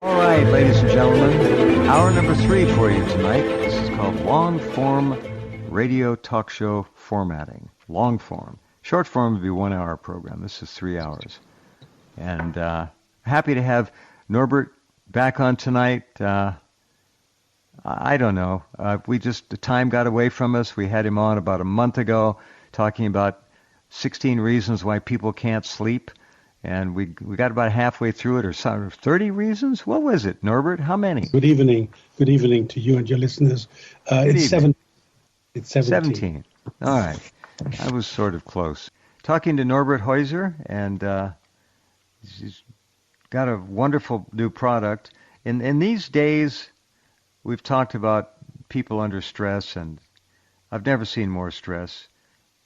All right, ladies and gentlemen, hour number 3 for you tonight. This is called long-form radio talk show formatting. Long form. Short form would be 1 hour program. This is 3 hours. And happy to have Norbert back on tonight. I don't know. The time got away from us. We had him on about a month ago talking about 16 reasons why people can't sleep. And we got about halfway through it, or 30 reasons? What was it, Norbert? How many? Good evening. Good evening to you and your listeners. It's 17. It's 17. All right. I was sort of close. Talking to Norbert Heuser, and he's got a wonderful new product. In these days, we've talked about people under stress, and I've never seen more stress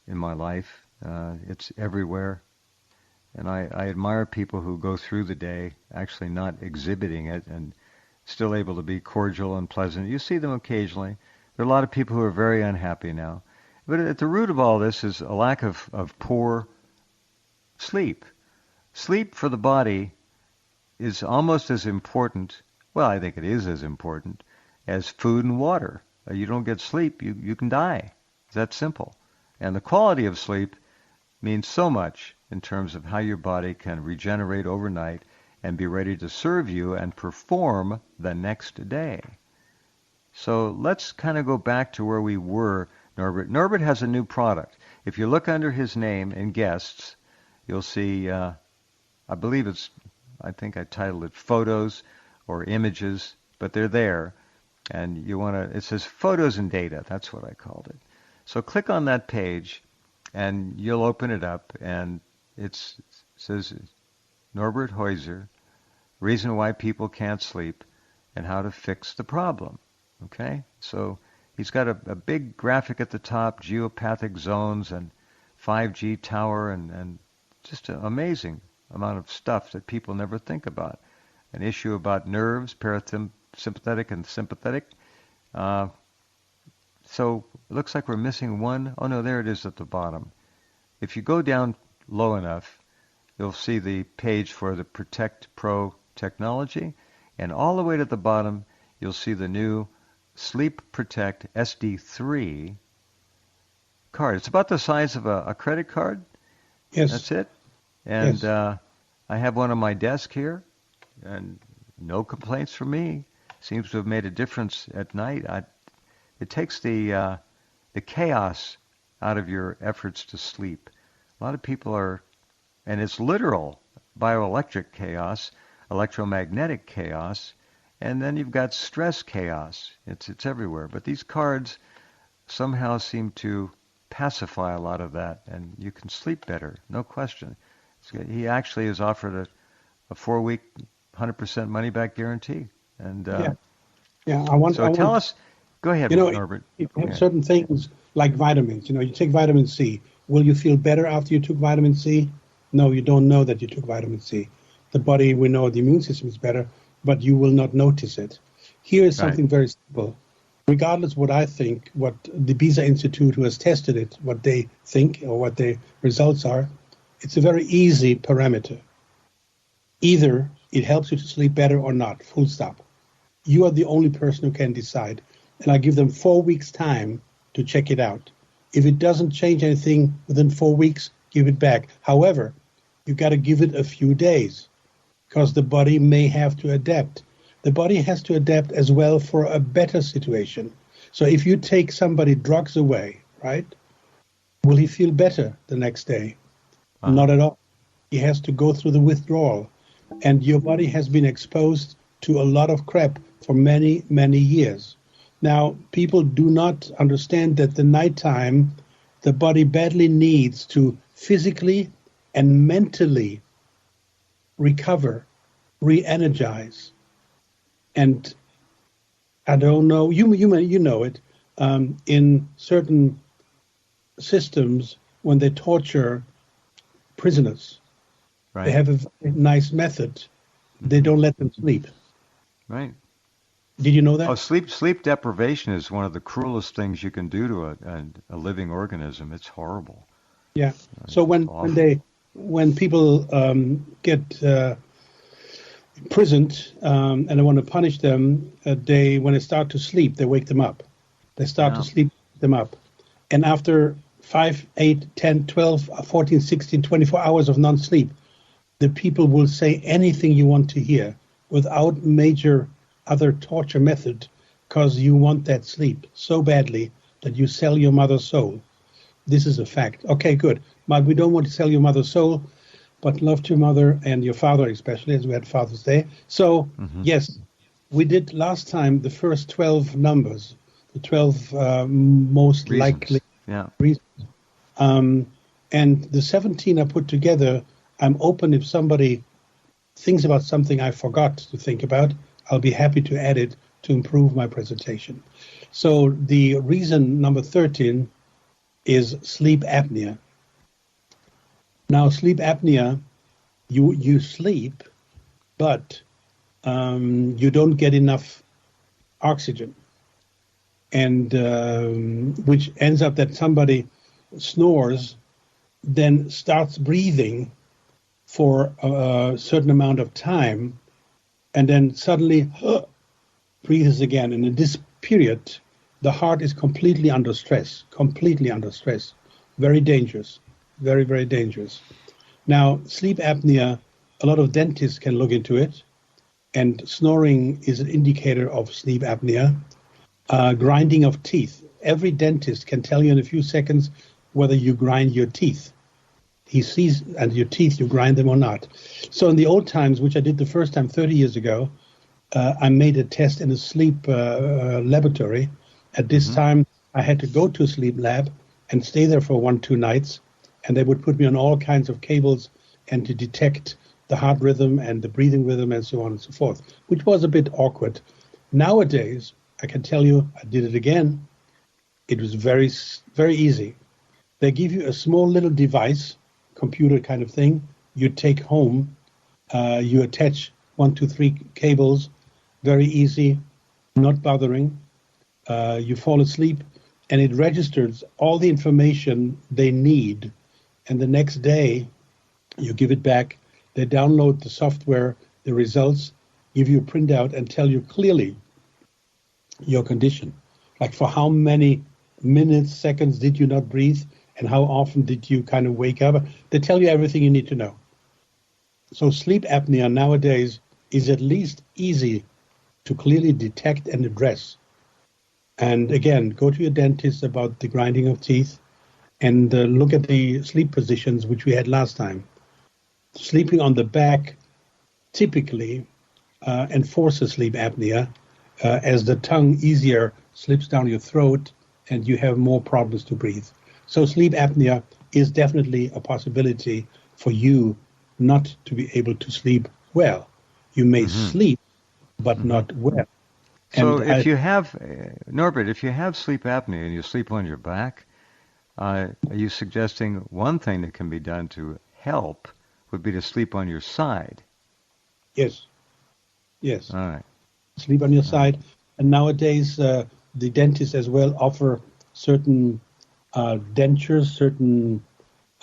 in my life. It's everywhere. And I admire people who go through the day actually not exhibiting it and still able to be cordial and pleasant. You see them occasionally. There are a lot of people who are very unhappy now. But at the root of all this is a lack of poor sleep. Sleep for the body is almost as important, well, I think it is as important, as food and water. You don't get sleep, you can die. It's that simple. And the quality of sleep means so much in terms of how your body can regenerate overnight and be ready to serve you and perform the next day. So let's kind of go back to where we were, Norbert. Norbert has a new product. If you look under his name in guests, you'll see, I think I titled it Photos or Images, but they're there. And it says Photos and Data. That's what I called it. So click on that page, and you'll open it up, and it says Norbert Heuser, Reason Why People Can't Sleep and How to Fix the Problem. Okay? So he's got a big graphic at the top, geopathic zones and 5G tower, and just an amazing amount of stuff that people never think about. An issue about nerves, parasympathetic and sympathetic. So it looks like we're missing one. Oh no, there it is at the bottom. If you go down low enough, you'll see the page for the Protect Pro technology, and all the way to the bottom, you'll see the new Sleep Protect SD3 card. It's about the size of a credit card. Yes. That's it. And yes. I have one on my desk here, and no complaints from me. Seems to have made a difference at night. It takes the chaos out of your efforts to sleep. A lot of people and it's literal bioelectric chaos, electromagnetic chaos, and then you've got stress chaos. It's everywhere. But these cards somehow seem to pacify a lot of that, and you can sleep better, no question. He actually has offered a 4-week, 100% money-back guarantee. And tell us. Go ahead, Norbert. You have certain things like vitamins. You take vitamin C. Will you feel better after you took vitamin C? No, you don't know that you took vitamin C. The body, we know the immune system is better, but you will not notice it. Here is something very simple. Regardless what I think, what the BISA Institute who has tested it, what they think or what the results are, it's a very easy parameter. Either it helps you to sleep better or not, full stop. You are the only person who can decide. And I give them 4 weeks' time to check it out. If it doesn't change anything within 4 weeks, give it back. However, you got to give it a few days because the body may have to adapt. The body has to adapt as well for a better situation. So if you take somebody drugs away, right, will he feel better the next day? Not at all. He has to go through the withdrawal. And your body has been exposed to a lot of crap for many, many years. Now, people do not understand that the nighttime, the body badly needs to physically and mentally recover, re-energize. And I don't know, you know it, in certain systems, when they torture prisoners, they have a very nice method. They don't let them sleep. Right. Did you know that? Oh, sleep deprivation is one of the cruelest things you can do to a living organism. It's horrible. Yeah. So when people get imprisoned, and I want to punish them, when they start to sleep, they wake them up. They start to sleep them up. And after 5, 8, 10, 12, 14, 16, 24 hours of non-sleep, the people will say anything you want to hear without major other torture method, because you want that sleep so badly that you sell your mother's soul. This is a fact. Okay, good. But we don't want to sell your mother's soul, but love to your mother and your father, especially, as we had Father's Day. So, yes, we did last time the first 12 numbers, the 12 most reasons. Likely reasons. And the 17 I put together, I'm open if somebody thinks about something I forgot to think about, I'll be happy to add it to improve my presentation. So the reason number 13 is sleep apnea. Now, sleep apnea, you sleep, but you don't get enough oxygen. And which ends up that somebody snores, then starts breathing for a certain amount of time, and then suddenly breathes again. And in this period, the heart is completely under stress. Very dangerous. Very, very dangerous. Now, sleep apnea, a lot of dentists can look into it, and snoring is an indicator of sleep apnea. Grinding of teeth. Every dentist can tell you in a few seconds whether you grind your teeth. He sees, and your teeth, you grind them or not. So in the old times, which I did the first time 30 years ago, I made a test in a sleep laboratory. At this time, I had to go to a sleep lab and stay there for 1-2 nights, and they would put me on all kinds of cables and to detect the heart rhythm and the breathing rhythm and so on and so forth, which was a bit awkward. Nowadays, I can tell you, I did it again. It was very, very easy. They give you a small little device, computer kind of thing, you take home, you attach 1, 2, 3 cables, very easy, not bothering. You fall asleep, and it registers all the information they need. And the next day, you give it back. They download the software, the results, give you a printout, and tell you clearly your condition. Like for how many minutes, seconds did you not breathe, and how often did you kind of wake up? They tell you everything you need to know. So sleep apnea nowadays is at least easy to clearly detect and address. And again, go to your dentist about the grinding of teeth and look at the sleep positions, which we had last time. Sleeping on the back typically enforces sleep apnea, as the tongue easier slips down your throat and you have more problems to breathe. So sleep apnea is definitely a possibility for you not to be able to sleep well. You may sleep, but not well. So if you have, Norbert, if you have sleep apnea and you sleep on your back, are you suggesting one thing that can be done to help would be to sleep on your side? Yes. Yes. All right. Sleep on your side. And nowadays, the dentists as well offer certain dentures, certain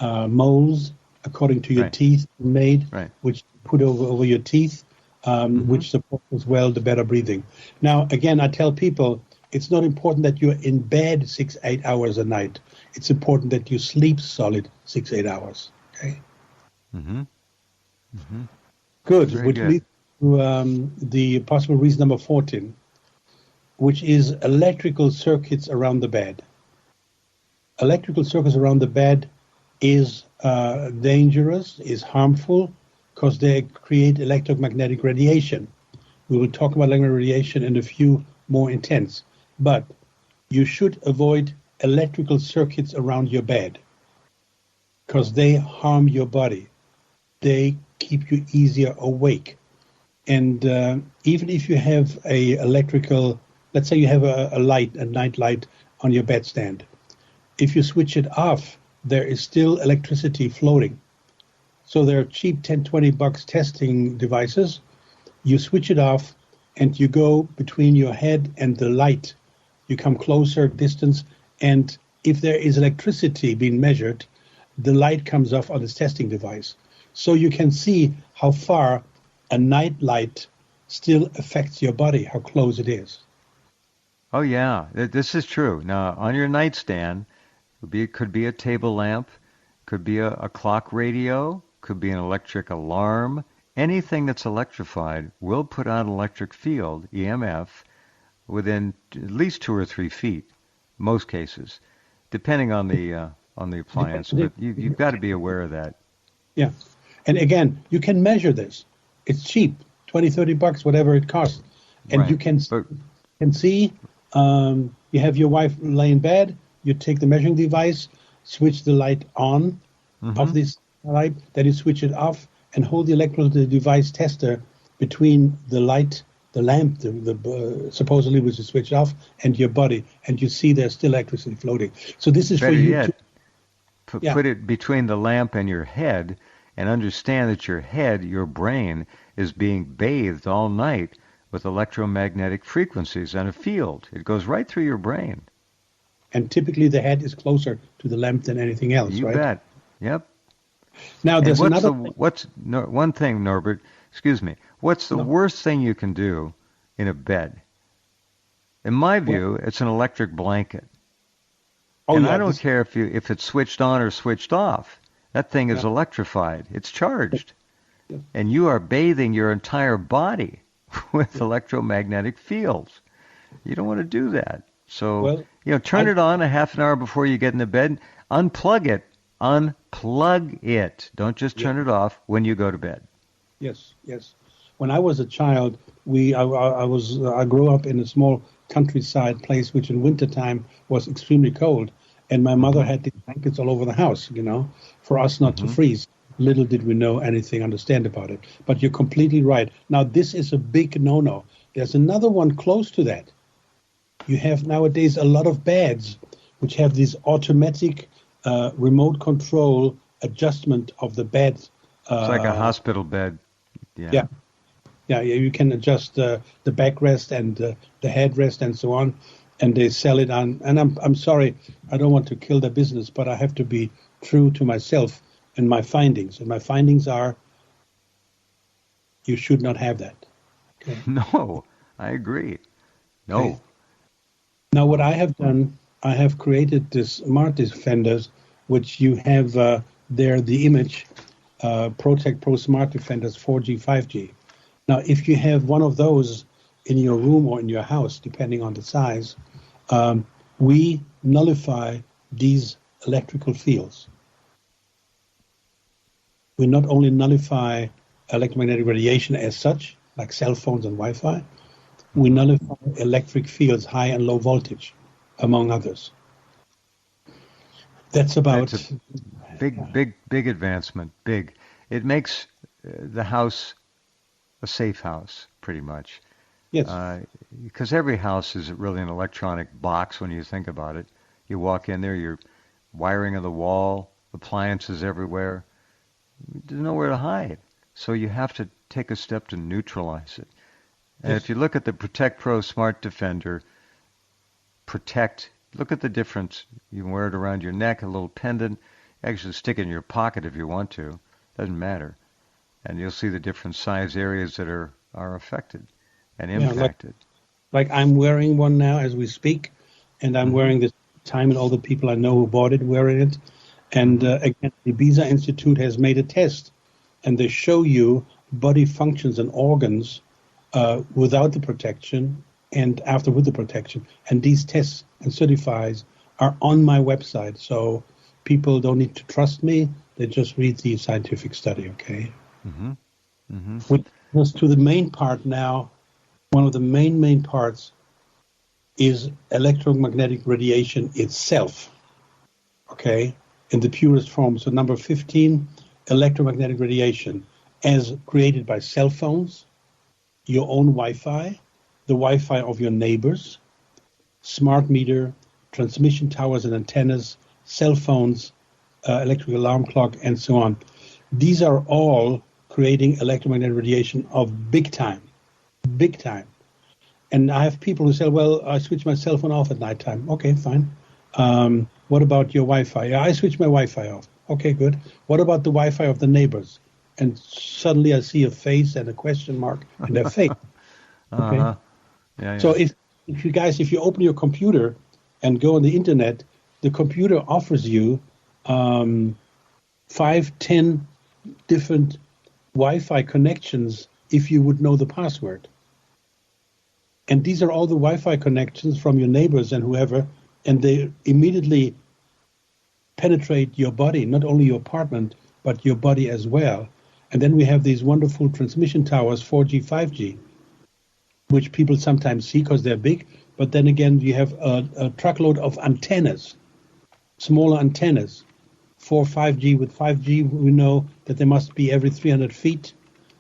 molds according to your teeth made, which put over your teeth, which support as well the better breathing. Now, again, I tell people it's not important that you're in bed 6-8 hours a night. It's important that you sleep solid 6-8 hours. Okay. Good. Very Which good. leads to the possible reason number 14, which is electrical circuits around the bed. Electrical circuits around the bed is dangerous, is harmful, because they create electromagnetic radiation. We will talk about electromagnetic radiation in a few more intense. But you should avoid electrical circuits around your bed, because they harm your body. They keep you easier awake. And even if you have a electrical, let's say you have a light, a night light on your bedstand, if you switch it off, there is still electricity floating. So there are cheap $10-20 testing devices. You switch it off and you go between your head and the light. You come closer distance, and if there is electricity being measured, the light comes off on this testing device. So you can see how far a night light still affects your body, how close it is. Oh yeah, this is true. Now on your nightstand, could be a table lamp, could be a clock radio, could be an electric alarm. Anything that's electrified will put out an electric field, EMF, within at least 2 or 3 feet, most cases, depending on the appliance. But you've got to be aware of that. Yeah. And again, you can measure this. It's cheap, 20, 30 bucks, whatever it costs. And Right. you can see, you have your wife lay in bed, you take the measuring device, switch the light on of this light, then you switch it off and hold the electrical device tester between the light, the lamp, supposedly which is switched off, and your body, and you see there's still electricity floating. So this is Better for you yet, to... put it between the lamp and your head and understand that your head, your brain, is being bathed all night with electromagnetic frequencies and a field. It goes right through your brain. And typically the head is closer to the lamp than anything else, You right? bet. Yep. Now, there's another... One thing, Norbert, excuse me. What's the worst thing you can do in a bed? In my view, it's an electric blanket. And I don't care if it's switched on or switched off. That thing is electrified. It's charged. Yeah. And you are bathing your entire body with electromagnetic fields. You don't want to do that. So, turn it on a half an hour before you get into bed. Unplug it. Unplug it. Don't just turn it off when you go to bed. Yes, yes. When I was a child, I grew up in a small countryside place, which in wintertime was extremely cold. And my mother had these blankets all over the house, for us not to freeze. Little did we know understand about it. But you're completely right. Now, this is a big no-no. There's another one close to that. You have nowadays a lot of beds which have this automatic remote control adjustment of the bed. It's like a hospital bed. Yeah. You can adjust the backrest and the headrest and so on, and they sell it on. And I'm sorry, I don't want to kill the business, but I have to be true to myself and my findings. And my findings are, you should not have that. Okay? No, I agree. No. Okay. Now, what I have done, I have created this smart defenders, which you have there, the image, Protect Pro Smart Defenders 4G, 5G. Now, if you have one of those in your room or in your house, depending on the size, we nullify these electrical fields. We not only nullify electromagnetic radiation as such, like cell phones and Wi-Fi, we nullify electric fields, high and low voltage, among others. That's a big advancement. Big. It makes the house a safe house, pretty much. Yes. Because every house is really an electronic box when you think about it. You walk in there, you're wiring of the wall, appliances everywhere. There's nowhere to hide. So you have to take a step to neutralize it. And if you look at the Protect Pro Smart Defender, look at the difference. You can wear it around your neck, a little pendant. Actually stick it in your pocket if you want to. Doesn't matter. And you'll see the different size areas that are affected and impacted. Like I'm wearing one now as we speak, and I'm wearing this time, and all the people I know who bought it wearing it. And again, the Ibiza Institute has made a test, and they show you body functions and organs without the protection and after with the protection. And these tests and certifies are on my website, so people don't need to trust me. They just read the scientific study, okay? Which was to the main part now. One of the main parts is electromagnetic radiation itself, okay, in the purest form. So number 15, electromagnetic radiation as created by cell phones, your own Wi-Fi, the Wi-Fi of your neighbors, smart meter, transmission towers and antennas, cell phones, electric alarm clock, and so on. These are all creating electromagnetic radiation of big time. And I have people who say, well, I switch my cell phone off at nighttime. Okay, fine. What about your Wi-Fi? Yeah, I switch my Wi-Fi off. Okay, good. What about the Wi-Fi of the neighbors? and suddenly I see a face and a question mark in their face. Okay. Uh-huh. Yeah, So yeah. if you open your computer and go on the internet, the computer offers you 5, 10 different Wi-Fi connections if you would know the password. And these are all the Wi-Fi connections from your neighbors and whoever, and they immediately penetrate your body, not only your apartment, but your body as well. And then we have these wonderful transmission towers, 4G, 5G, which people sometimes see because they're big. But then again, you have a truckload of antennas, smaller antennas. For 5G, with 5G, we know that they must be every 300 feet.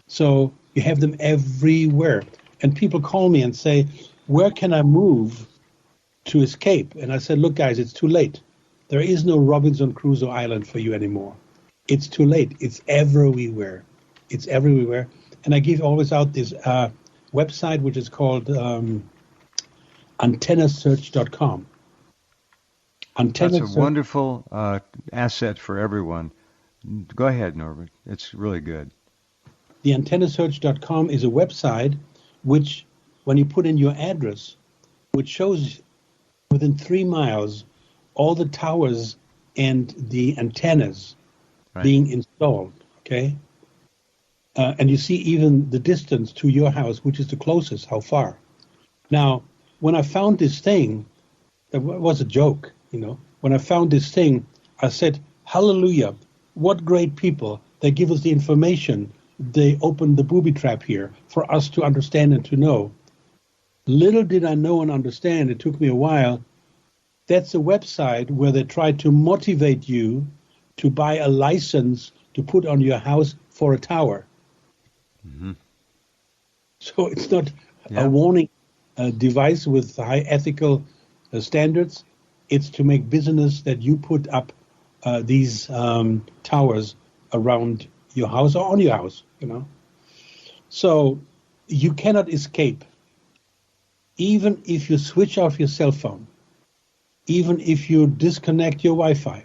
So you have them everywhere. And people call me and say, where can I move to escape? And I said, look, guys, it's too late. There is no Robinson Crusoe Island for you anymore. It's too late. It's everywhere. It's everywhere. And I give always out this website, which is called antennasearch.com. That's a wonderful asset for everyone. Go ahead, Norbert. It's really good. The antennasearch.com is a website which, when you put in your address, which shows within 3 miles all the towers and the antennas being installed, okay? And you see even the distance to your house, which is the closest, how far. Now, when I found this thing, it was a joke, you know. When I found this thing, I said, hallelujah, what great people. They give us the information. They opened the booby trap here for us to understand and to know. Little did I know and understand, it took me a while, that's a website where they try to motivate you to buy a license to put on your house for a tower. Mm-hmm. So it's not a warning device with high ethical standards. It's to make business that you put up these towers around your house or on your house, you know. So you cannot escape. Even if you switch off your cell phone, even if you disconnect your Wi-Fi,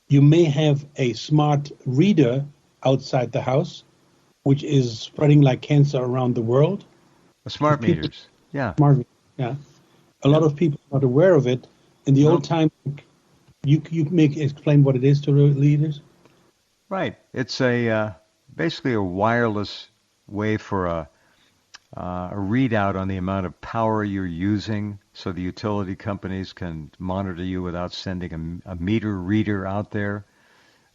you may have a smart reader outside the house, which is spreading like cancer around the world. Smart meters, yeah. Smart, yeah. A lot of people are not aware of it. In the old time, you explain what it is to the leaders? Right. It's basically a wireless way for a readout on the amount of power you're using, so the utility companies can monitor you without sending a meter reader out there.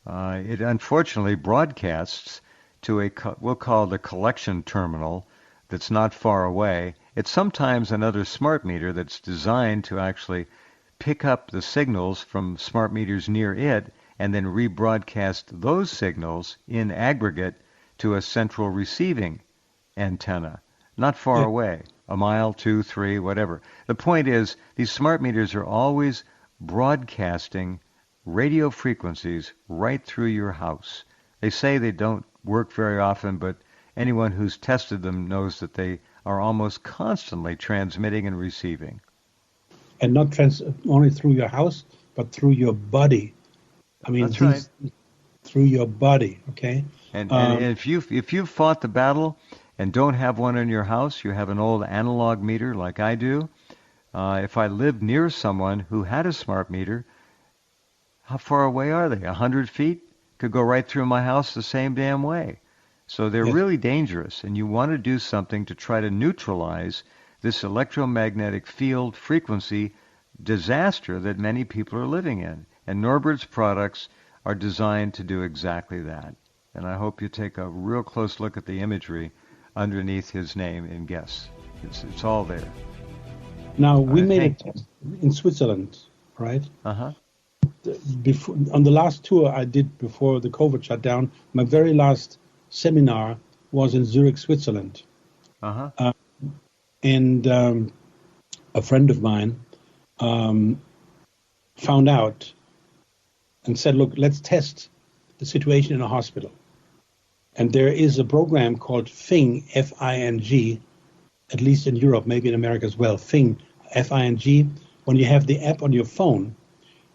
It unfortunately broadcasts to we'll call it a collection terminal that's not far away. It's sometimes another smart meter that's designed to actually pick up the signals from smart meters near it and then rebroadcast those signals in aggregate to a central receiving antenna, not far away, a mile, 2, 3, whatever. The point is, these smart meters are always broadcasting radio frequencies right through your house. They say they don't work very often, but anyone who's tested them knows that they are almost constantly transmitting and receiving. And not only through your house, but through your body. I mean, that's right. Through your body, okay? And if you've fought the battle and don't have one in your house, you have an old analog meter like I do. If I lived near someone who had a smart meter, how far away are they? 100 feet? Could go right through my house the same damn way. So they're really dangerous, and you want to do something to try to neutralize this electromagnetic field frequency disaster that many people are living in. And Norbert's products are designed to do exactly that. And I hope you take a real close look at the imagery underneath his name and guess. It's all there. Now, we made a test in Switzerland, right? Uh-huh. On the last tour I did before the COVID shut down, my very last seminar was in Zurich, Switzerland. Uh-huh. And a friend of mine found out and said, look, let's test the situation in a hospital. And there is a program called FING, F-I-N-G, at least in Europe, maybe in America as well, FING, F-I-N-G. When you have the app on your phone,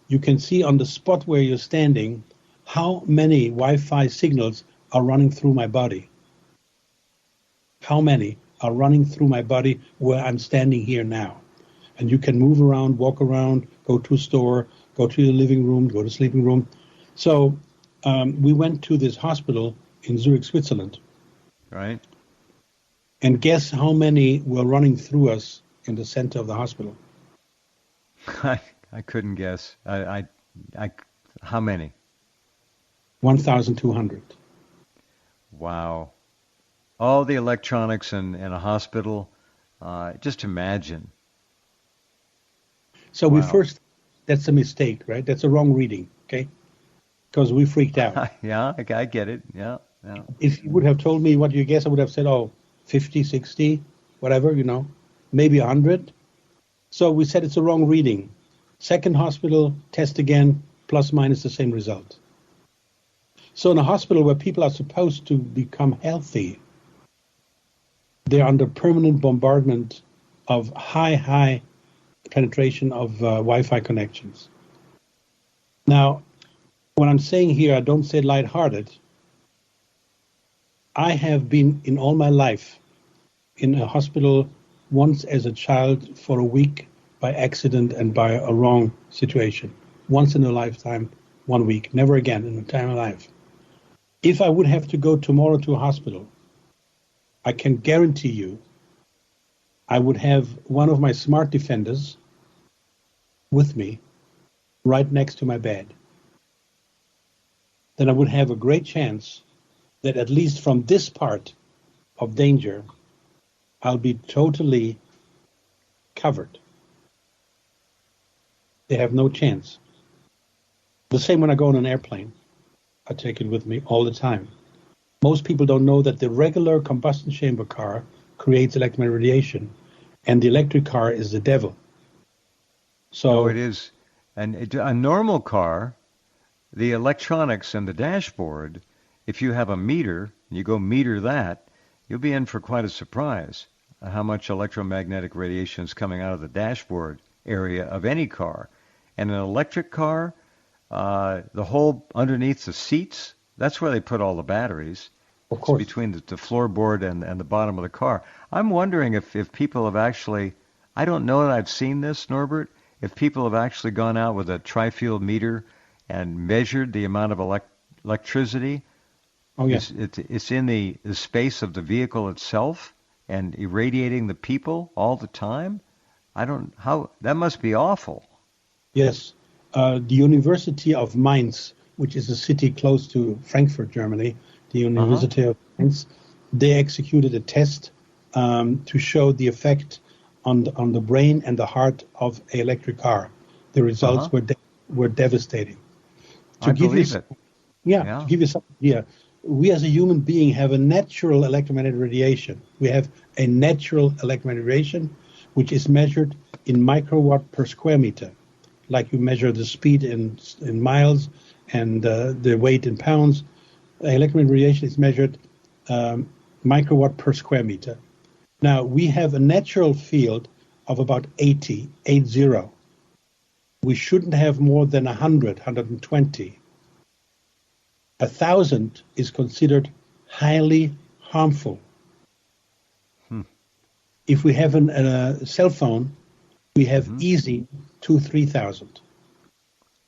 you can see on the spot where you're standing how many Wi-Fi signals are running through my body? How many are running through my body where I'm standing here now? And you can move around, walk around, go to a store, go to your living room, go to sleeping room. So we went to this hospital in Zurich, Switzerland. Right. And guess how many were running through us in the center of the hospital? I couldn't guess. How many? 1,200. Wow. All the electronics in a hospital. Just imagine. So Wow. that's a mistake, right? That's a wrong reading, okay? Because we freaked out. Yeah, I get it. Yeah, yeah. If you would have told me what you guess, I would have said, 50, 60, whatever, maybe 100. So we said it's a wrong reading. Second hospital, test again, plus minus the same result. So in a hospital where people are supposed to become healthy, they're under permanent bombardment of high penetration of Wi-Fi connections. Now, when I'm saying here, I don't say lighthearted. I have been in all my life in a hospital once as a child for a week by accident and by a wrong situation. Once in a lifetime, 1 week, never again in my entire life. If I would have to go tomorrow to a hospital, I can guarantee you I would have one of my smart defenders with me right next to my bed. Then I would have a great chance that at least from this part of danger, I'll be totally covered. They have no chance. The same when I go on an airplane. I take it with me all the time. Most people don't know that the regular combustion chamber car creates electromagnetic radiation, and the electric car is the devil. So it is. And a normal car, the electronics and the dashboard, if you have a meter, and you go meter that, you'll be in for quite a surprise how much electromagnetic radiation is coming out of the dashboard area of any car. And an electric car, the whole underneath the seats, that's where they put all the batteries. of course, It's between the floorboard and the bottom of the car. I'm wondering if people have actually, I don't know that I've seen this, Norbert, if people have actually gone out with a tri-field meter and measured the amount of electricity. oh yes, It's in the space of the vehicle itself and irradiating the people all the time. That must be awful. yes. The University of Mainz, which is a city close to Frankfurt, Germany, the University of Mainz, they executed a test to show the effect on the brain and the heart of an electric car. The results were devastating. I believe it. To give you some idea, we as a human being have a natural electromagnetic radiation. We have a natural electromagnetic radiation, which is measured in microwatt per square meter. Like you measure the speed in miles and the weight in pounds. Electromagnetic radiation is measured microwatt per square meter. Now, we have a natural field of about 80. We shouldn't have more than 100, 120. 1,000 is considered highly harmful. If we have a cell phone, we have easy 2,000-3,000.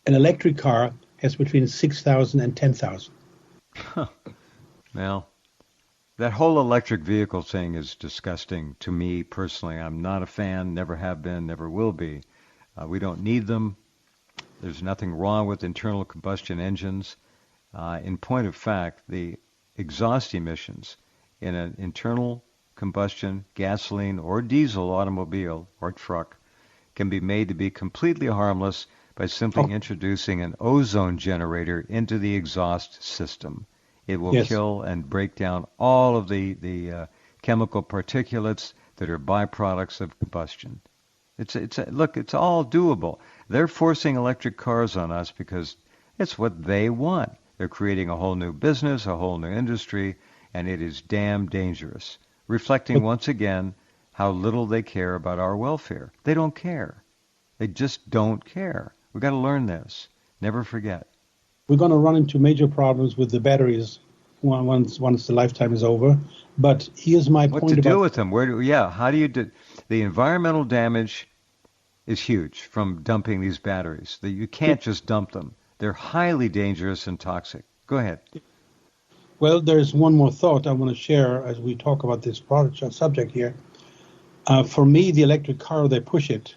An electric car has between 6,000 and 10,000. Well, that whole electric vehicle thing is disgusting to me personally. I'm not a fan, never have been, never will be. We don't need them. There's nothing wrong with internal combustion engines. In point of fact, the exhaust emissions in an internal combustion gasoline or diesel automobile or truck can be made to be completely harmless by simply introducing an ozone generator into the exhaust system. It will kill and break down all of the chemical particulates that are byproducts of combustion. Look, it's all doable. They're forcing electric cars on us because it's what they want. They're creating a whole new business, a whole new industry, and it is damn dangerous, reflecting once again how little they care about our welfare. They don't care. They just don't care. We've got to learn this. Never forget. We're going to run into major problems with the batteries once the lifetime is over. But here's my What point to do about with them? How do you do? The environmental damage is huge from dumping these batteries. You can't just dump them. They're highly dangerous and toxic. Go ahead. Well, there's one more thought I want to share as we talk about this product subject here. For me, the electric car, they push it,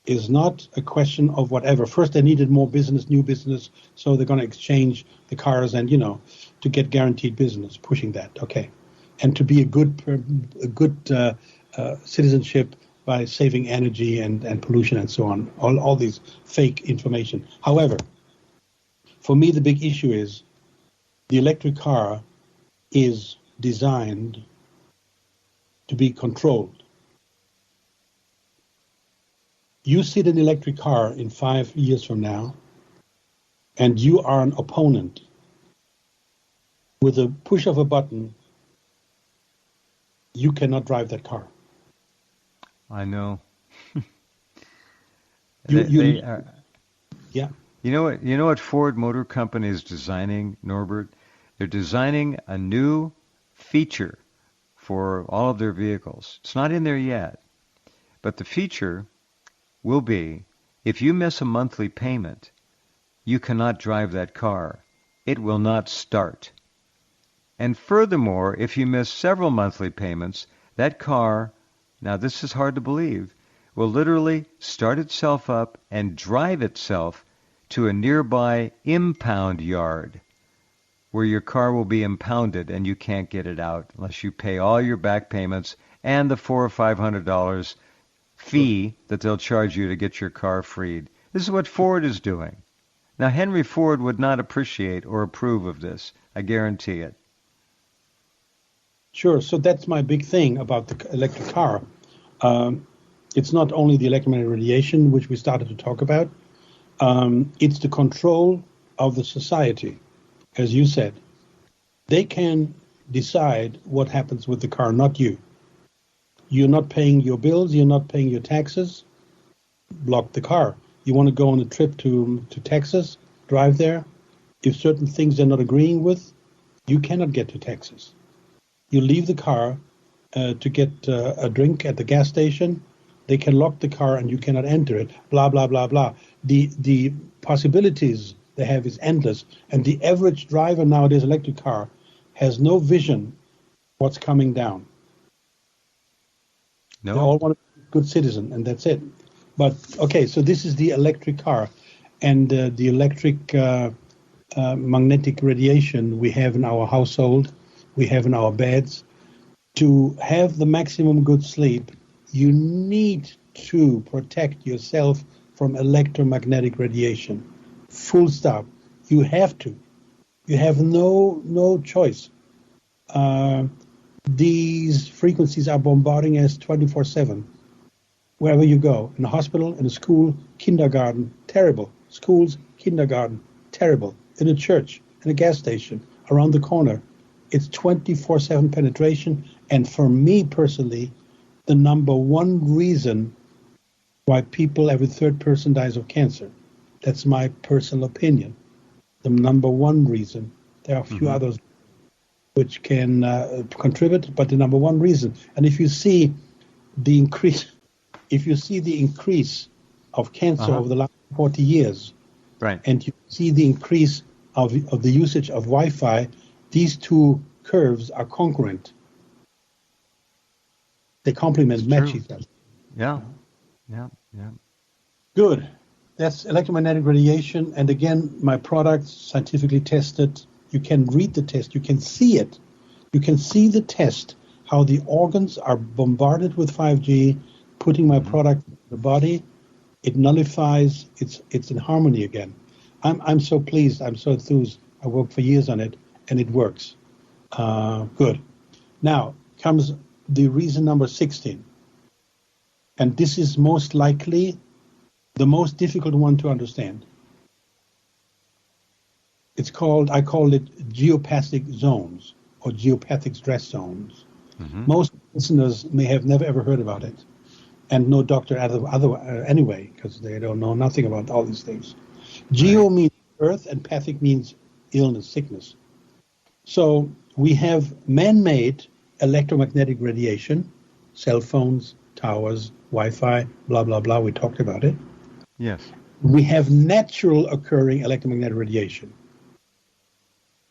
is not a question of whatever. First, they needed more business, new business, so they're going to exchange the cars and, to get guaranteed business, pushing that, okay. And to be a good citizenship by saving energy and pollution and so on, all these fake information. However, for me, the big issue is the electric car is designed to be controlled. You sit in an electric car in 5 years from now, and you are an opponent. With a push of a button, you cannot drive that car. I know. Yeah. You know what Ford Motor Company is designing, Norbert? They're designing a new feature for all of their vehicles. It's not in there yet, but the feature will be, if you miss a monthly payment, you cannot drive that car. It will not start. And furthermore, if you miss several monthly payments, that car, now this is hard to believe, will literally start itself up and drive itself to a nearby impound yard where your car will be impounded and you can't get it out unless you pay all your back payments and the $400 or $500 fee that they'll charge you to get your car freed. This is what Ford is doing. Now, Henry Ford would not appreciate or approve of this. I guarantee it. Sure. So that's my big thing about the electric car. It's not only the electromagnetic radiation, which we started to talk about. It's the control of the society, as you said. They can decide what happens with the car, not you. You're not paying your bills, you're not paying your taxes, block the car. You want to go on a trip to Texas, drive there. If certain things they're not agreeing with, you cannot get to Texas. You leave the car to get a drink at the gas station. They can lock the car and you cannot enter it, blah, blah, blah, blah. The possibilities they have is endless. And the average driver nowadays, electric car, has no vision what's coming down. No. They all want to be a good citizen, and that's it. But, okay, so this is the electric car. And the electric magnetic radiation we have in our household, we have in our beds. To have the maximum good sleep, you need to protect yourself from electromagnetic radiation. Full stop. You have to. You have no choice. These frequencies are bombarding us 24/7. Wherever you go, in a hospital, in a school, kindergarten, terrible. Schools, kindergarten, terrible. In a church, in a gas station, around the corner. It's 24/7 penetration. And for me personally, the number one reason why every third person dies of cancer. That's my personal opinion. The number one reason. There are a few others which can contribute, but the number one reason. And if you see the increase of cancer over the last 40 years, right, and you see the increase of the usage of Wi-Fi, these two curves are congruent. They complement, match each other. Yeah. Good. That's electromagnetic radiation. And again, my product, scientifically tested. You can read the test. You can see it. You can see the test, how the organs are bombarded with 5G, putting my product in the body. It nullifies. It's in harmony again. I'm so pleased. I'm so enthused. I worked for years on it, and it works. Good. Now comes the reason number 16. And this is most likely the most difficult one to understand. I call it geopathic zones or geopathic stress zones. Most listeners may have never ever heard about it, and no doctor anyway, because they don't know nothing about all these things. Geo means earth and pathic means illness, sickness. So we have man-made electromagnetic radiation, cell phones, towers, Wi-Fi, blah, blah, blah. We talked about it. Yes. We have natural occurring electromagnetic radiation.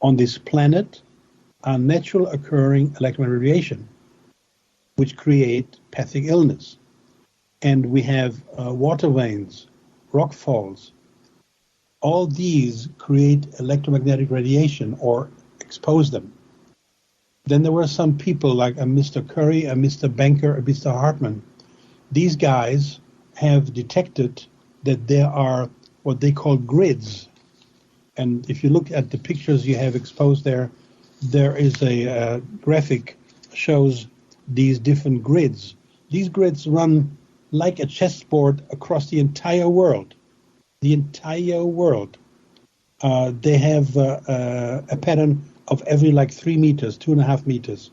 On this planet are natural occurring electromagnetic radiation, which create pathic illness. And we have water veins, rock falls. All these create electromagnetic radiation or expose them. Then there were some people like a Mr. Curry, a Mr. Banker, a Mr. Hartman. These guys have detected that there are what they call grids. And if you look at the pictures you have exposed there, there is a graphic shows these different grids. These grids run like a chessboard across the entire world. The entire world. They have a pattern of every like 3 meters, 2.5 meters,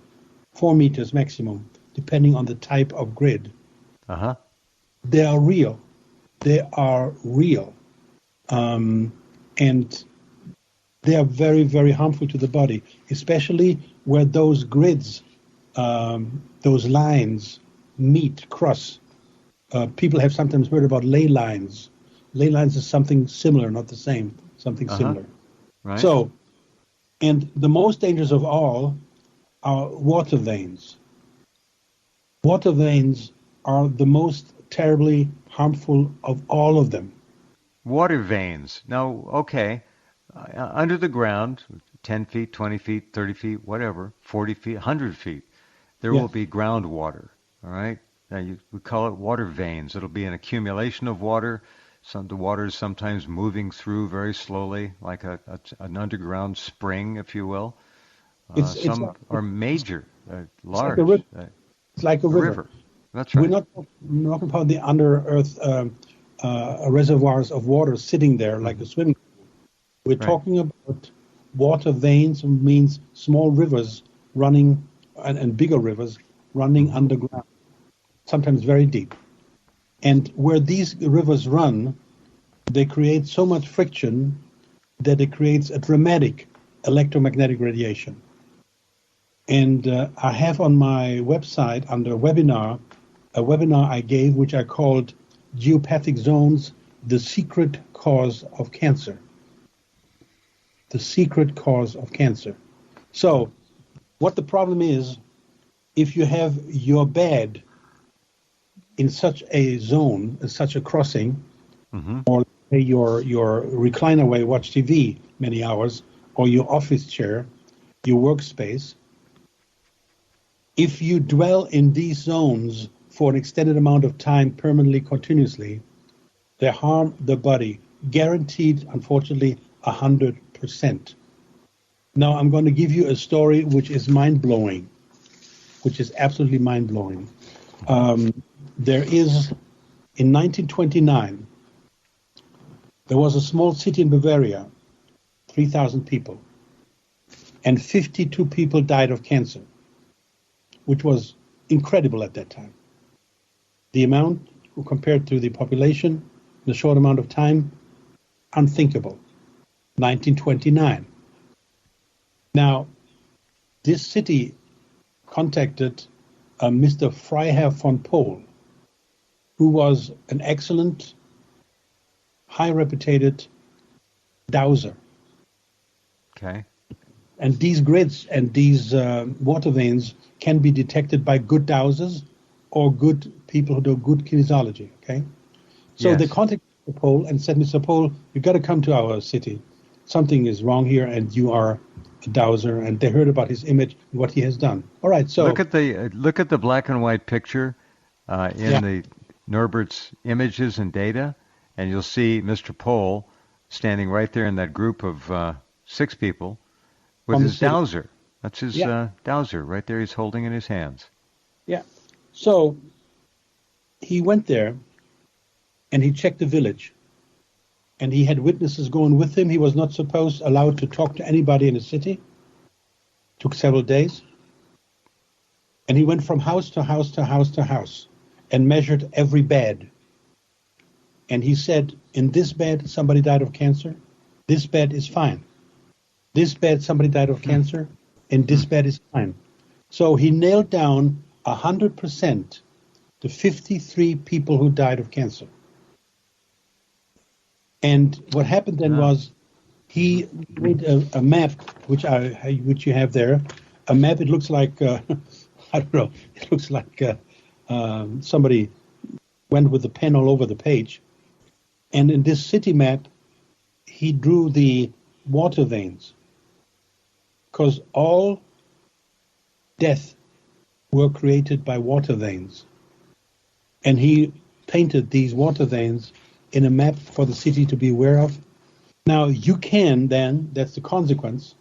4 meters maximum, depending on the type of grid. Uh-huh. They are real. They are real. And they are very, very harmful to the body, especially where those grids, those lines meet, cross. People have sometimes heard about ley lines. Ley lines is something similar, not the same, something similar. Right. So, and the most dangerous of all are water veins. Water veins are the most terribly harmful of all of them. Water veins. Now, okay, under the ground, 10 feet, 20 feet, 30 feet, whatever, 40 feet, 100 feet, there will be groundwater, all right? Now, we call it water veins. It'll be an accumulation of water. The water is sometimes moving through very slowly, like an underground spring, if you will. Some are major, large. It's like a river. That's right. We're not talking about the under-earth reservoirs of water sitting there like a swimming pool. We're talking about water veins, means small rivers running, and bigger rivers running underground, sometimes very deep. And where these rivers run, they create so much friction that it creates a dramatic electromagnetic radiation. And I have on my website under webinar, a webinar I gave, which I called Geopathic Zones, the Secret Cause of Cancer. The secret cause of cancer. So what the problem is, if you have your bed in such a zone, such a crossing, or your recliner where you watch TV many hours, or your office chair, your workspace, if you dwell in these zones for an extended amount of time, permanently, continuously, they harm the body. Guaranteed, unfortunately, 100%. Now, I'm going to give you a story which is mind-blowing, which is absolutely mind-blowing. There is, in 1929, there was a small city in Bavaria, 3,000 people, and 52 people died of cancer, which was incredible at that time. The amount, compared to the population, in a short amount of time, unthinkable. 1929. Now, this city contacted Mr. Freiherr von Pohl, who was an excellent, high-reputed dowser. Okay. And these grids and these water veins can be detected by good dowsers or good people who do good kinesiology, okay? So they contacted Mr. Pohl and said, Mr. Pohl, you've got to come to our city. Something is wrong here, and you are a dowser. And they heard about his image and what he has done. All right, so look at the black and white picture in the Norbert's images and data, and you'll see Mr. Pohl standing right there in that group of 6 people with his dowser. That's his dowser right there. He's holding in his hands. Yeah. So he went there, and he checked the village. And he had witnesses going with him. He was not allowed to talk to anybody in the city. Took several days. And he went from house to house to house to house and measured every bed. And he said, in this bed, somebody died of cancer. This bed is fine. this bed somebody died of cancer, and this bed is fine. So he nailed down 100% the 53 people who died of cancer. And what happened then was he made a map, which you have there. A map. It looks like I don't know. It looks like somebody went with the pen all over the page. And in this city map, he drew the water veins, because all death were created by water veins. And he painted these water veins in a map for the city to be aware of. Now, you can then, that's the consequence,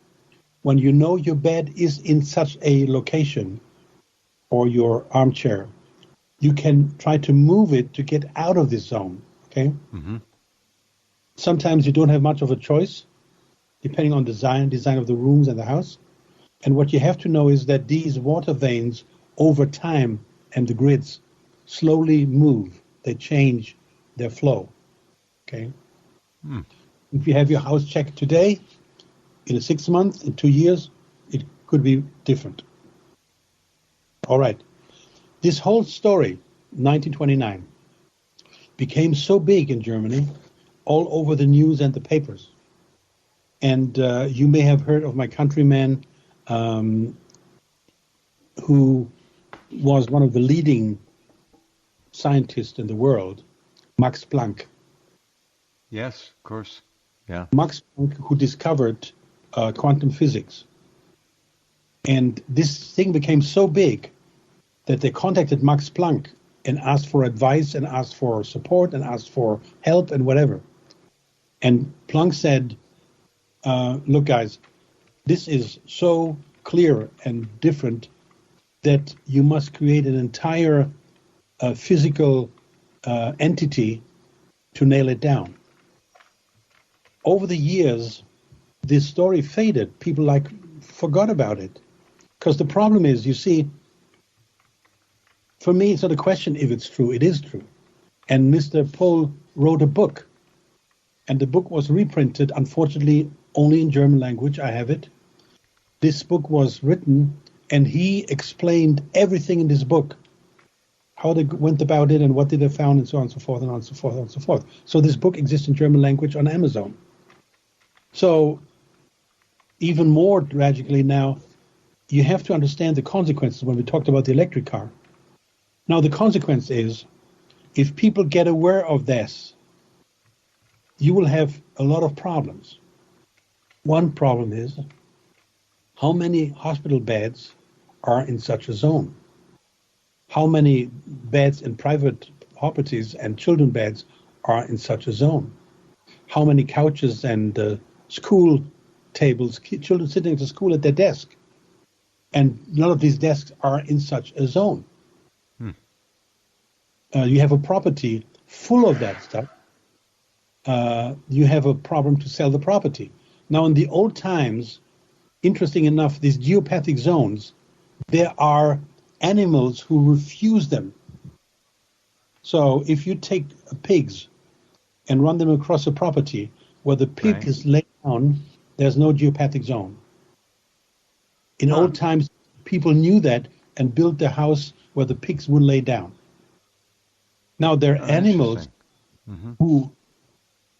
when you know your bed is in such a location, or your armchair, you can try to move it to get out of this zone, okay? Mm-hmm. Sometimes you don't have much of a choice, depending on design of the rooms and the house. And what you have to know is that these water veins, over time, and the grids, slowly move. They change their flow, okay? If you have your house checked today, in 6 months, in 2 years, it could be different. All right. This whole story, 1929, became so big in Germany, all over the news and the papers. And you may have heard of my countryman who was one of the leading scientists in the world, Max Planck. Yes, of course. Yeah. Max Planck, who discovered quantum physics. And this thing became so big that they contacted Max Planck and asked for advice and asked for support and asked for help and whatever. And Planck said, look, guys, this is so clear and different that you must create an entire physical entity to nail it down. Over the years, this story faded. People forgot about it. Because the problem is, you see, for me, it's not a question if it's true. It is true. And Mr. Pohl wrote a book. And the book was reprinted, unfortunately, only in German language. I have it. This book was written, and he explained everything in this book, how they went about it and what did they found and so on and so forth and on and so forth and so forth. So this book exists in German language on Amazon. So even more tragically now, you have to understand the consequences when we talked about the electric car. Now the consequence is, if people get aware of this, you will have a lot of problems. One problem is, how many hospital beds are in such a zone? How many beds in private properties and children beds are in such a zone? How many couches and school tables, children sitting at the school at their desk? And none of these desks are in such a zone. You have a property full of that stuff. You have a problem to sell the property. Now, in the old times, interesting enough, these geopathic zones, there are animals who refuse them. So if you take pigs and run them across a property where the pig is laid down, there's no geopathic zone. In old times, people knew that and built their house where the pigs would lay down. Now, there are animals who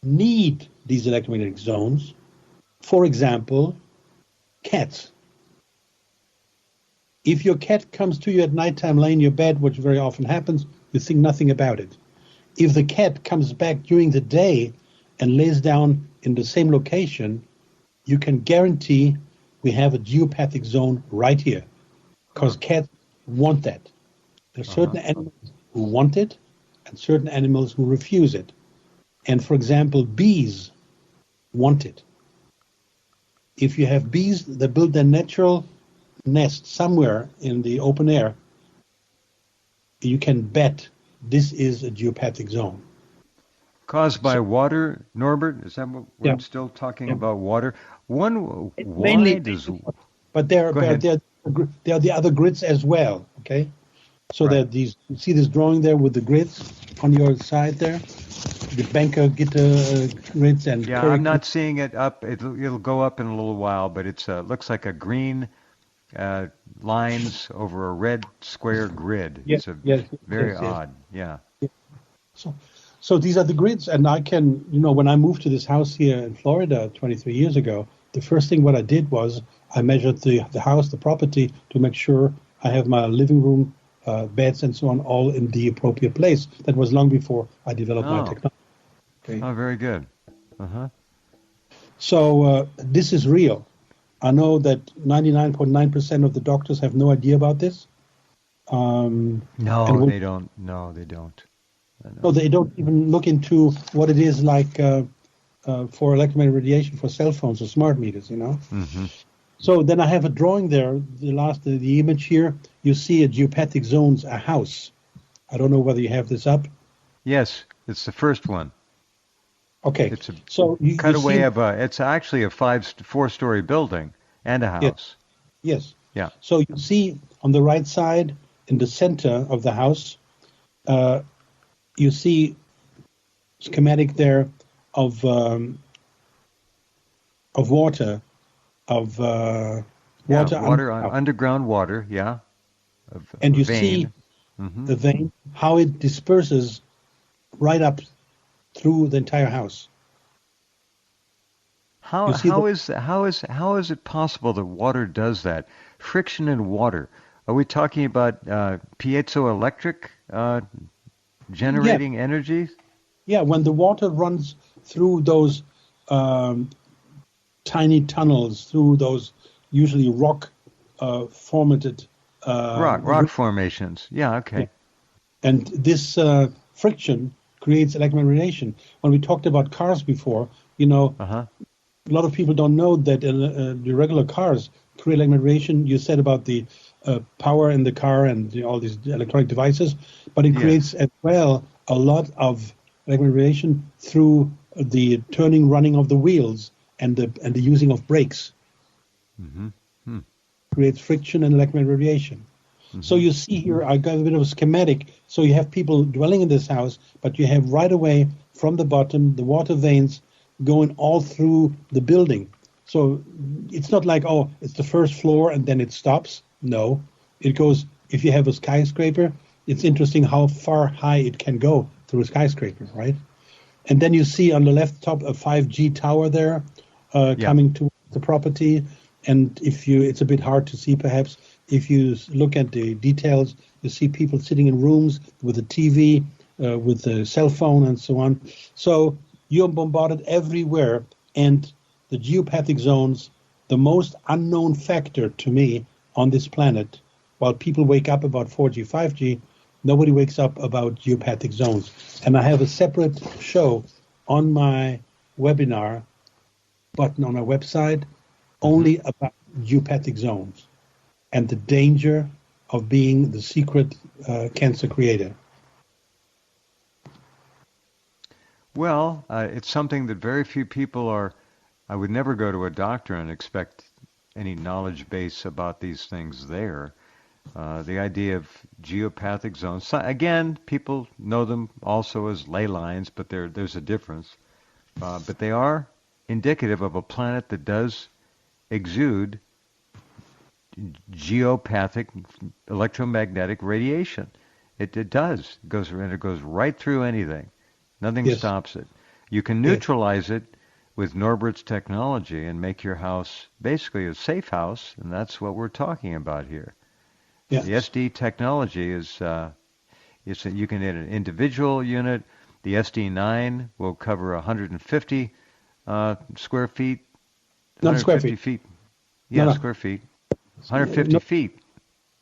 need these electromagnetic zones. For example, cats. If your cat comes to you at nighttime, laying in your bed, which very often happens, you think nothing about it. If the cat comes back during the day and lays down in the same location, you can guarantee we have a geopathic zone right here, because cats want that. There are certain animals who want it and certain animals who refuse it. And for example, bees want it. If you have bees that build their natural nest somewhere in the open air, you can bet this is a geopathic zone. Caused by water, Norbert? Is that what we're still talking about? Water? Mainly, but there are the other grids as well. Okay, so there are these. You see this drawing there with the grids on your side there. the banker grids and Yeah, I'm not seeing it up. It'll go up in a little while, but it's looks like a green lines over a red square grid. Yes, It's yes, very yes, odd. Yeah. So these are the grids, and I can, when I moved to this house here in Florida 23 years ago, the first thing what I did was I measured the house, the property, to make sure I have my living room, beds, and so on, all in the appropriate place. That was long before I developed my technology. Okay. Oh, very good. Uh-huh. So this is real. I know that 99.9% of the doctors have no idea about this. No, they don't. No, they don't. No, they don't even look into what it is like for electromagnetic radiation for cell phones or smart meters, Mm-hmm. So then I have a drawing there. The image here, you see a geopathic zones, a house. I don't know whether you have this up. Yes, it's the first one. Okay. It's a so cutaway of it's actually a 4-story building and a house. Yes. Yeah. So you see on the right side in the center of the house, you see schematic there of water, underground water, yeah. And you vein. see the vein, how it disperses right up through the entire house. How is it possible that water does that? Friction in water. Are we talking about piezoelectric generating energy? Yeah, when the water runs through those tiny tunnels, through those usually rock formated rock formations. Yeah, okay. Yeah. And this friction creates electromagnetic radiation. When we talked about cars before, a lot of people don't know that the regular cars create electromagnetic radiation. You said about the power in the car and all these electronic devices, but it creates as well a lot of electromagnetic radiation through the running of the wheels and the using of brakes. Mm-hmm. Creates friction and electromagnetic radiation. Mm-hmm. So you see here, I got a bit of a schematic. So you have people dwelling in this house, but you have right away from the bottom the water veins going all through the building. So it's not like, it's the first floor and then it stops. No, it goes, if you have a skyscraper, it's interesting how far high it can go through a skyscraper, right? And then you see on the left top a 5G tower there coming to the property. And it's a bit hard to see perhaps. If you look at the details, you see people sitting in rooms with a TV, with a cell phone and so on. So you're bombarded everywhere. And the geopathic zones, the most unknown factor to me on this planet, while people wake up about 4G, 5G, nobody wakes up about geopathic zones. And I have a separate show on my webinar button on my website only about geopathic zones and the danger of being the secret cancer creator. Well, it's something that very few people are. I would never go to a doctor and expect any knowledge base about these things there. The idea of geopathic zones. Again, people know them also as ley lines, but there's a difference. But they are indicative of a planet that does exude geopathic electromagnetic radiation. It does. It goes right through anything. Nothing stops it. You can neutralize it with Norbert's technology and make your house basically a safe house, and that's what we're talking about here. Yeah. The SD technology is you can hit an individual unit. The SD9 will cover 150 square feet. Not square feet. Yeah, no. Square feet. 150 feet.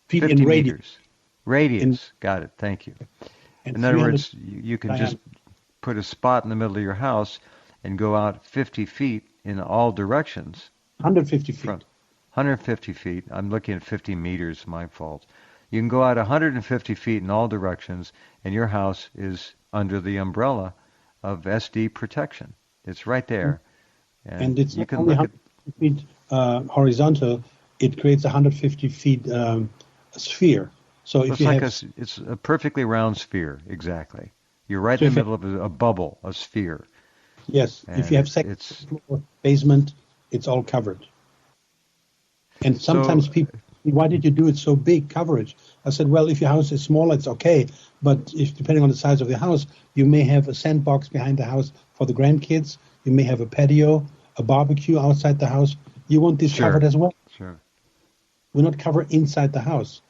Feet 50 in meters. Radius. Got it. Thank you. In other words, you can just put a spot in the middle of your house and go out 50 feet in all directions. 150 feet. 150 feet. I'm looking at 50 meters, my fault. You can go out 150 feet in all directions, and your house is under the umbrella of SD protection. It's right there. And it's you can only 150 feet horizontal. It creates a 150 feet sphere. So if you it's a perfectly round sphere, exactly. You're right So in if the you, middle of a bubble, a sphere, yes, if and you have second it's floor, basement, it's all covered. And so. sometimes people, why did you do it so big coverage? I said, well, if your house is smaller, it's okay. But if depending on the size of the house, you may have a sandbox behind the house for the grandkids. You may have a patio, a barbecue outside the house. You want this covered Sure, as well. sure, We're not covered inside the house.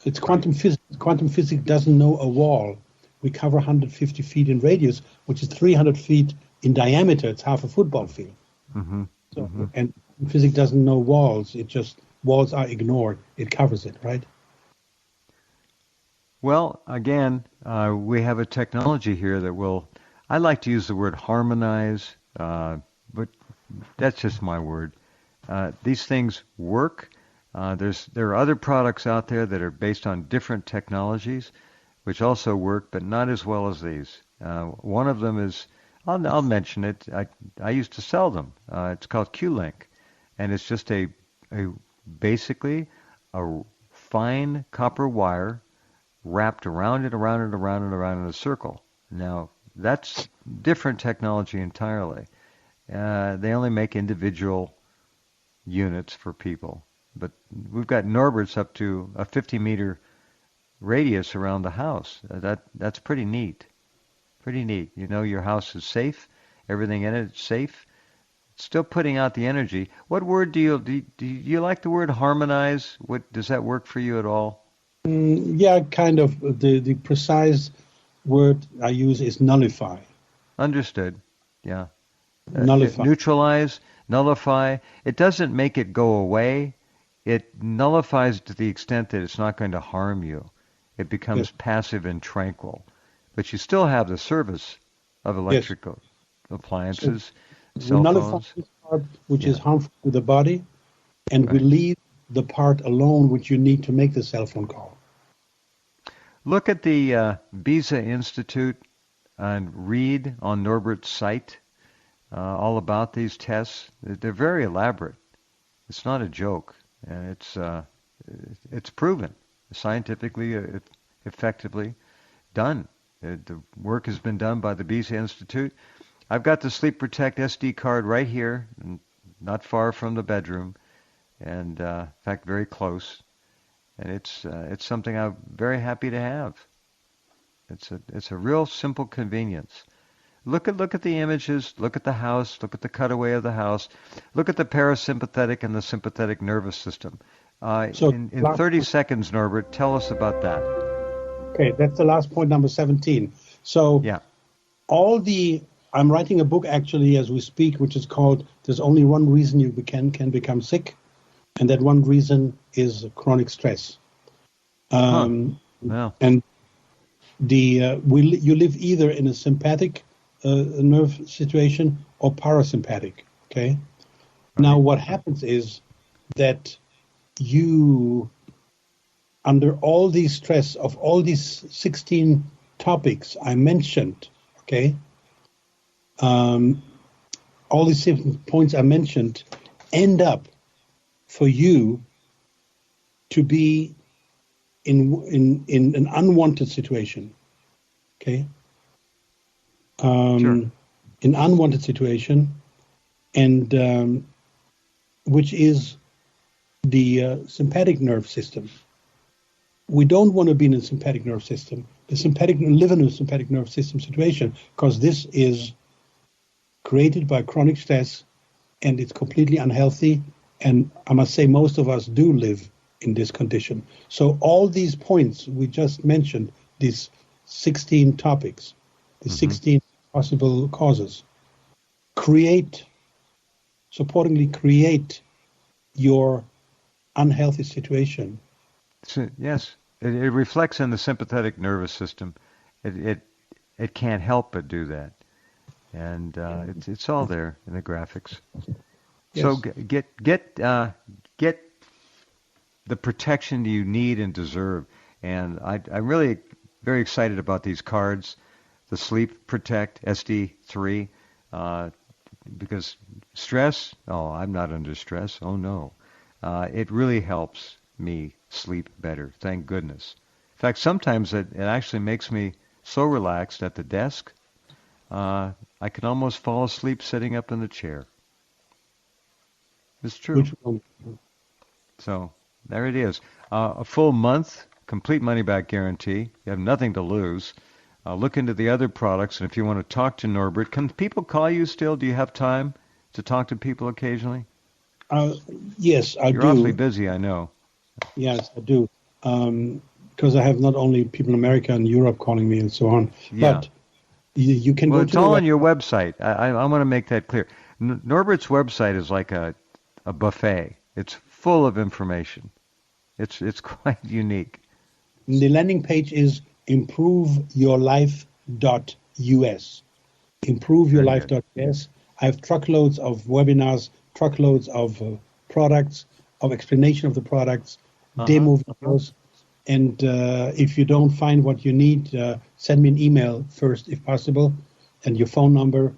It's right. quantum physics. Quantum physics doesn't know a wall. We cover 150 feet in radius, which is 300 feet in diameter. It's half a football field. Mm-hmm. So, Mm-hmm. and physics doesn't know walls. It just walls are ignored. It covers it, right? Well, again, we have a technology here that will. I like to use the word harmonize, but that's just my word. These things work. There are other products out there that are based on different technologies, which also work, but not as well as these. One of them is, I'll mention it. I used to sell them. It's called Q-Link, and it's just a basically a fine copper wire wrapped around it, around it, around it, around in a circle. Now, that's different technology entirely. They only make individual units for people. But we've got Norbert's up to a 50-meter radius around the house. That's pretty neat. Pretty neat. You know your house is safe. Everything in it is safe. Still putting out the energy. What word do you like the word harmonize? What does that work for you at all? Yeah, kind of. The precise word I use is nullify. Understood. Yeah. Nullify. Neutralize, nullify. It doesn't make it go away. It nullifies to the extent that it's not going to harm you. It becomes Yes. passive and tranquil. But you still have the service of Yes. electrical So appliances, we cell nullify phones. this part which is Yeah, harmful to the body, and we right. leave the part alone which you need to make the cell phone call. Look at the Biza Institute and read on Norbert's site all about these tests. They're very elaborate. It's not a joke, and it's proven scientifically, effectively done. The work has been done by the Biza Institute. I've got the Sleep Protect SD card right here, not far from the bedroom, and in fact, very close. And it's something I'm very happy to have. It's a real simple convenience. Look at the images. Look at the house. Look at the cutaway of the house. Look at the parasympathetic and the sympathetic nervous system. So In last 30 point. seconds, Norbert, tell us about that. Okay, that's the last point, number 17. So Yeah. all the I'm writing a book actually as we speak, which is called "There's Only One Reason You can become sick," and that one reason is chronic stress. Huh. Um, Well. and you live either in a sympathetic nerve situation or parasympathetic. Okay. Now, Right. what happens is that you, under all these stress of all these 16 topics I mentioned, okay, all these 7 points I mentioned end up for you to be in an unwanted situation, okay? Sure. An unwanted situation, and which is the sympathetic nerve system. We don't want to be in a sympathetic nerve system. Live in a sympathetic nerve system situation because this is created by chronic stress and it's completely unhealthy. And I must say, most of us do live in this condition. So all these points we just mentioned, these 16 topics, the Mm-hmm. 16 possible causes, supportingly create your unhealthy situation. So, yes, it reflects in the sympathetic nervous system. It can't help but do that, and it's all there in the graphics. So Yes. get the protection you need and deserve. And I'm really very excited about these cards, the Sleep Protect SD3, uh, because stress. Oh, I'm not under stress. Oh no, it really helps me sleep better. Thank goodness. In fact, sometimes it actually makes me so relaxed at the desk. I can almost fall asleep sitting up in the chair. It's true. Which one? So there it is. A full month, complete money-back guarantee. You have nothing to lose. Look into the other products, and if you want to talk to Norbert, can people call you still? Do you have time to talk to people occasionally? Yes, I do. You're awfully busy, I know. Yes, I do. Because I have not only people in America and Europe calling me and so on, Yeah. but you can Well, go it's to all the on your website. I want to make that clear. Norbert's website is like a buffet. It's full of information. It's quite unique. The landing page is improveyourlife.us. Improveyourlife.us. I have truckloads of webinars, truckloads of products, of explanation of the products, demo videos. And if you don't find what you need, send me an email first, if possible, and your phone number,